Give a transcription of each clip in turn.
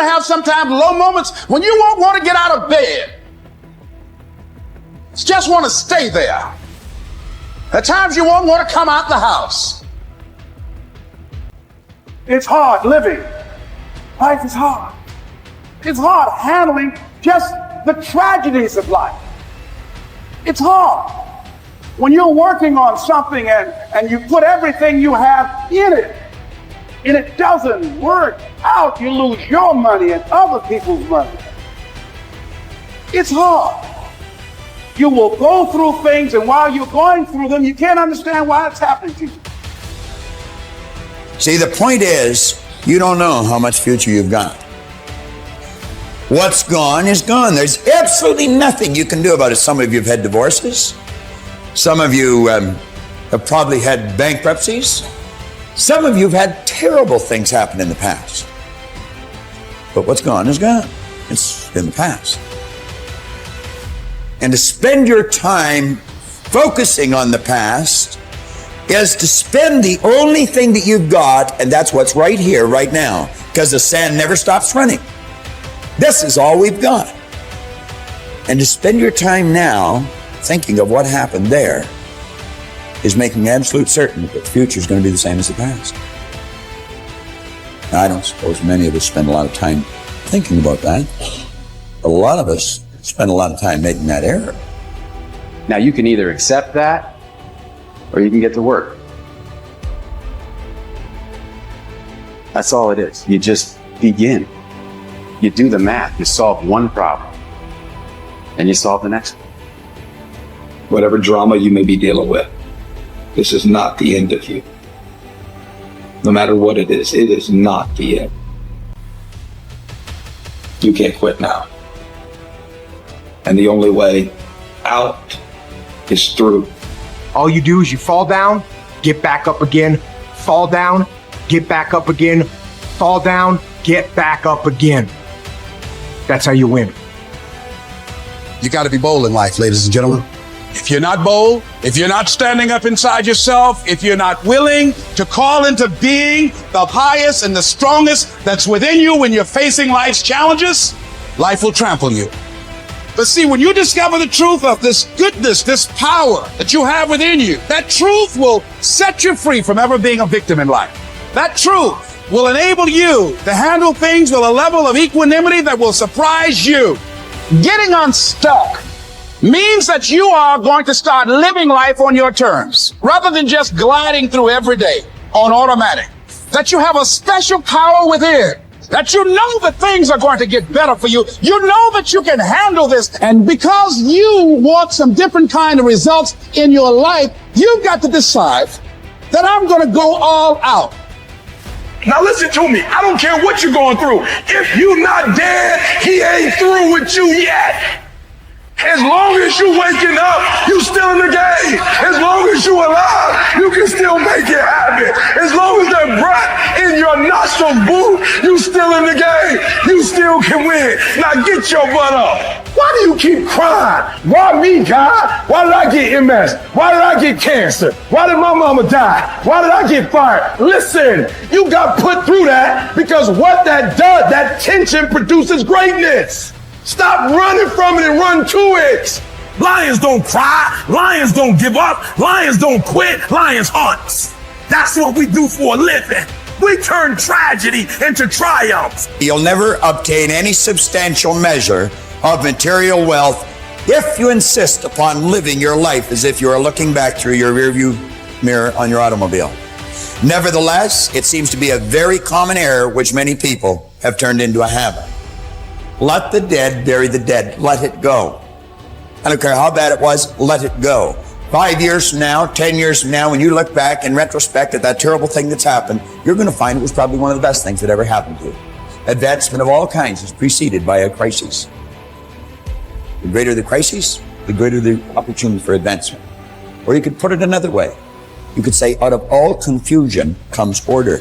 to have sometimes low moments when you won't want to get out of bed. You just want to stay there. At times you won't want to come out the house. It's hard living. Life is hard. It's hard handling just the tragedies of life. It's hard. When you're working on something and you put everything you have in it, and it doesn't work out, you lose your money and other people's money. It's hard. You will go through things, and while you're going through them, you can't understand why it's happening to you. See, the point is, you don't know how much future you've got. What's gone is gone. There's absolutely nothing you can do about it. Some of you have had divorces. Some of you have probably had bankruptcies. Some of you have had terrible things happen in the past. But what's gone is gone. It's in the past. And to spend your time focusing on the past is to spend the only thing that you've got, and that's what's right here, right now, because the sand never stops running. This is all we've got. And to spend your time now thinking of what happened there is making absolute certain that the future is going to be the same as the past. Now, I don't suppose many of us spend a lot of time thinking about that. A lot of us spend a lot of time making that error. Now, you can either accept that or you can get to work. That's all it is. You just begin. You do the math. You solve one problem and you solve the next one. Whatever drama you may be dealing with, this is not the end of you. No matter what it is not the end. You can't quit now. And the only way out is through. All you do is you fall down, get back up again, fall down, get back up again, fall down, get back up again. That's how you win. You got to be bold in life, ladies and gentlemen. If you're not bold, if you're not standing up inside yourself, if you're not willing to call into being the highest and the strongest that's within you when you're facing life's challenges, life will trample you. But see, when you discover the truth of this goodness, this power that you have within you, that truth will set you free from ever being a victim in life. That truth will enable you to handle things with a level of equanimity that will surprise you. Getting unstuck means that you are going to start living life on your terms, rather than just gliding through every day on automatic. That you have a special power within. That you know that things are going to get better for you. You know that you can handle this. And because you want some different kind of results in your life, you've got to decide that I'm going to go all out. Now listen to me. I don't care what you're going through. If you're not dead, he ain't through with you yet. As long as you waking up, you still in the game. As long as you alive, you can still make it happen. As long as that breath in your nostril boot, you still in the game. You still can win. Now get your butt up. Why do you keep crying? Why me, God? Why did I get MS? Why did I get cancer? Why did my mama die? Why did I get fired? Listen, you got put through that because what that does, that tension produces greatness. Stop running from it and run to it. Lions don't cry. Lions don't give up. Lions don't quit. Lions hunt. That's what we do for a living. We turn tragedy into triumph. You'll never obtain any substantial measure of material wealth if you insist upon living your life as if you are looking back through your rearview mirror on your automobile. Nevertheless, it seems to be a very common error which many people have turned into a habit. Let the dead bury the dead. Let it go. I don't care how bad it was, let it go. 5 years from now, 10 years from now, when you look back in retrospect at that terrible thing that's happened, you're going to find it was probably one of the best things that ever happened to you. Advancement of all kinds is preceded by a crisis. The greater the crisis, the greater the opportunity for advancement. Or you could put it another way. You could say, out of all confusion comes order.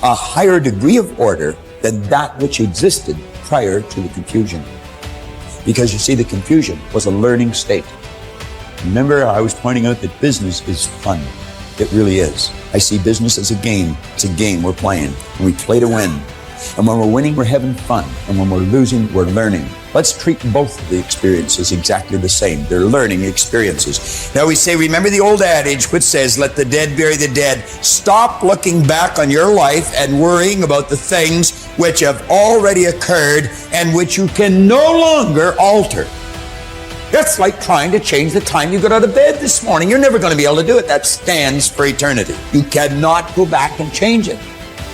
A higher degree of order than that which existed prior to the confusion. Because you see, the confusion was a learning state. Remember, I was pointing out that business is fun. It really is. I see business as a game. It's a game we're playing, and we play to win. And when we're winning, we're having fun. And when we're losing, we're learning. Let's treat both of the experiences exactly the same. They're learning experiences. Now we say, remember the old adage which says, let the dead bury the dead. Stop looking back on your life and worrying about the things which have already occurred and which you can no longer alter. That's like trying to change the time you got out of bed this morning. You're never going to be able to do it. That stands for eternity. You cannot go back and change it,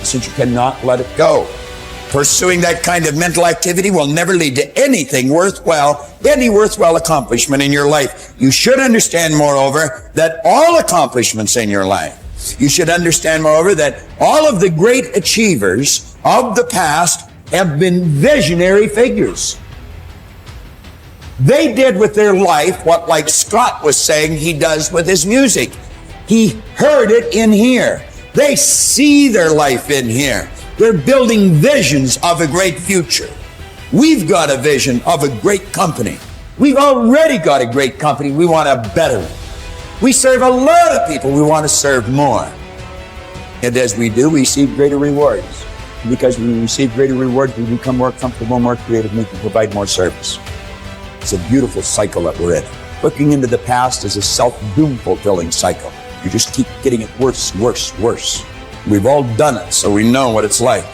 since you cannot let it go. Pursuing that kind of mental activity will never lead to anything worthwhile, any worthwhile accomplishment in your life. You should understand, moreover, that all accomplishments in your life, you should understand, moreover, that all of the great achievers of the past have been visionary figures. They did with their life what, like Scott was saying, he does with his music. He heard it in here. They see their life in here. They're building visions of a great future. We've got a vision of a great company. We've already got a great company. We want a better one. We serve a lot of people. We want to serve more. And as we do, we receive greater rewards. Because when we receive greater rewards, we become more comfortable, more creative, and we can provide more service. It's a beautiful cycle that we're in. Looking into the past is a self-doom fulfilling cycle. You just keep getting it worse, worse, worse. We've all done it, so we know what it's like.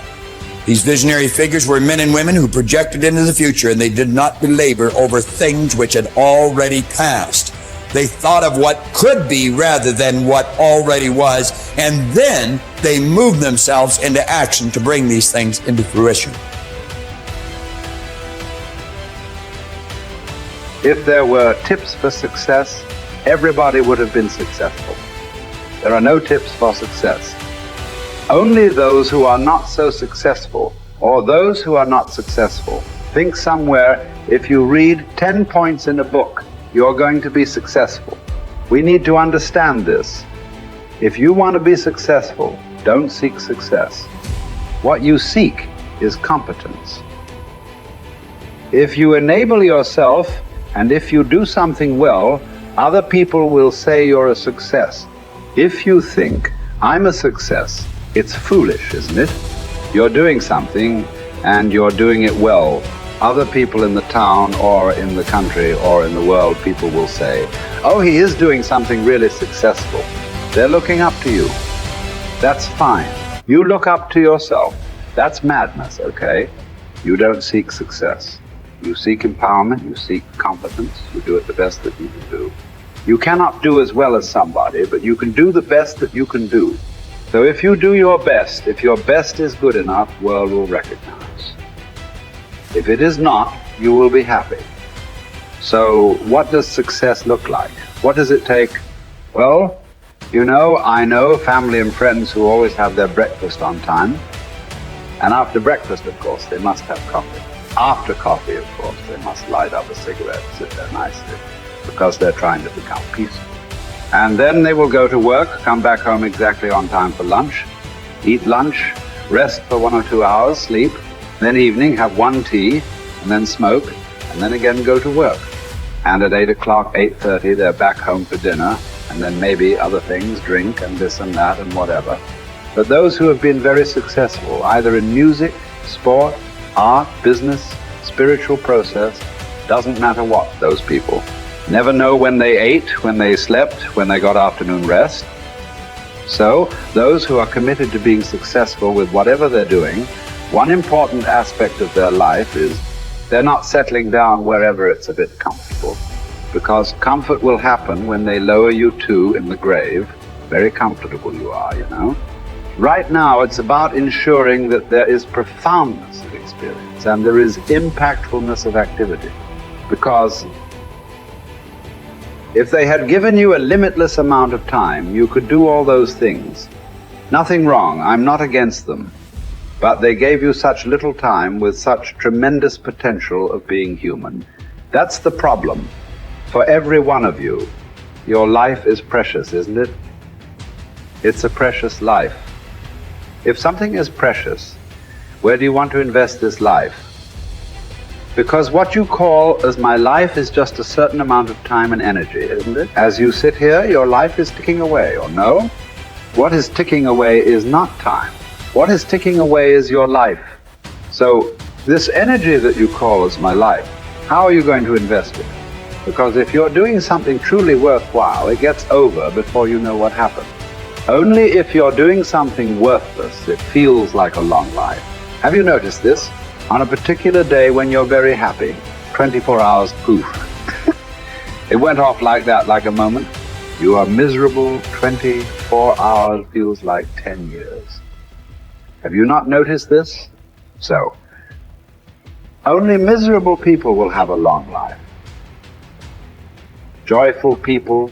These visionary figures were men and women who projected into the future, and they did not belabor over things which had already passed. They thought of what could be rather than what already was, and then they moved themselves into action to bring these things into fruition. If there were tips for success, everybody would have been successful. There are no tips for success. Only those who are not so successful, or those who are not successful, think somewhere if you read 10 points in a book, you're going to be successful. We need to understand this. If you want to be successful, don't seek success. What you seek is competence. If you enable yourself, and if you do something well, other people will say you're a success. If you think, I'm a success, it's foolish, isn't it? You're doing something, and you're doing it well. Other people in the town, or in the country, or in the world, people will say, oh, he is doing something really successful. They're looking up to you. That's fine. You look up to yourself. That's madness, okay? You don't seek success. You seek empowerment, you seek competence, you do it the best that you can do. You cannot do as well as somebody, but you can do the best that you can do. So if you do your best, if your best is good enough, the world will recognize. If it is not, you will be happy. So what does success look like? What does it take? Well, I know family and friends who always have their breakfast on time. And after breakfast, of course, they must have coffee. After coffee, of course, they must light up a cigarette, sit there nicely, because they're trying to become peaceful. And then they will go to work, come back home exactly on time for lunch, eat lunch, rest for 1 or 2 hours, sleep, then evening have 1 tea, and then smoke, and then again go to work. And at 8 o'clock, 8:30, they're back home for dinner, and then maybe other things, drink and this and that and whatever. But those who have been very successful, either in music, sport, art, business, spiritual process, doesn't matter what, those people never know when they ate, when they slept, when they got afternoon rest. So those who are committed to being successful with whatever they're doing, one important aspect of their life is they're not settling down wherever it's a bit comfortable, because comfort will happen when they lower you too in the grave. Very comfortable you are, Right now, it's about ensuring that there is profoundness of experience and there is impactfulness of activity. Because if they had given you a limitless amount of time, you could do all those things. Nothing wrong, I'm not against them. But they gave you such little time with such tremendous potential of being human. That's the problem. For every one of you, your life is precious, isn't it? It's a precious life. If something is precious, where do you want to invest this life? Because what you call as my life is just a certain amount of time and energy, isn't it? As you sit here, your life is ticking away, or no? What is ticking away is not time. What is ticking away is your life. So this energy that you call as my life, how are you going to invest it? Because if you're doing something truly worthwhile, it gets over before you know what happened. Only if you're doing something worthless, it feels like a long life. Have you noticed this? On a particular day when you're very happy, 24 hours, poof. It went off like that, like a moment. You are miserable, 24 hours feels like 10 years. Have you not noticed this? So, only miserable people will have a long life. Joyful people,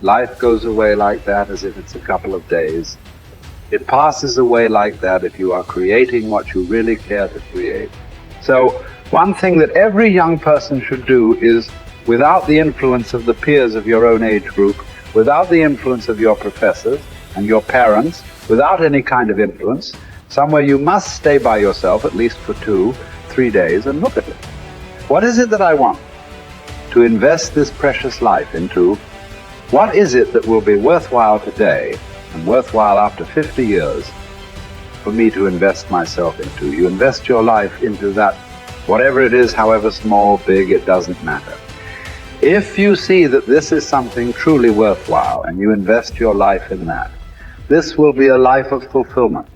life goes away like that as if it's a couple of days. It passes away like that if you are creating what you really care to create. So, one thing that every young person should do is, without the influence of the peers of your own age group, without the influence of your professors and your parents, without any kind of influence, somewhere you must stay by yourself at least for 2-3 days and look at it. What is it that I want to invest this precious life into? What is it that will be worthwhile today and worthwhile after 50 years for me to invest myself into? You invest your life into that, whatever it is, however small, big, it doesn't matter. If you see that this is something truly worthwhile and you invest your life in that, this will be a life of fulfillment.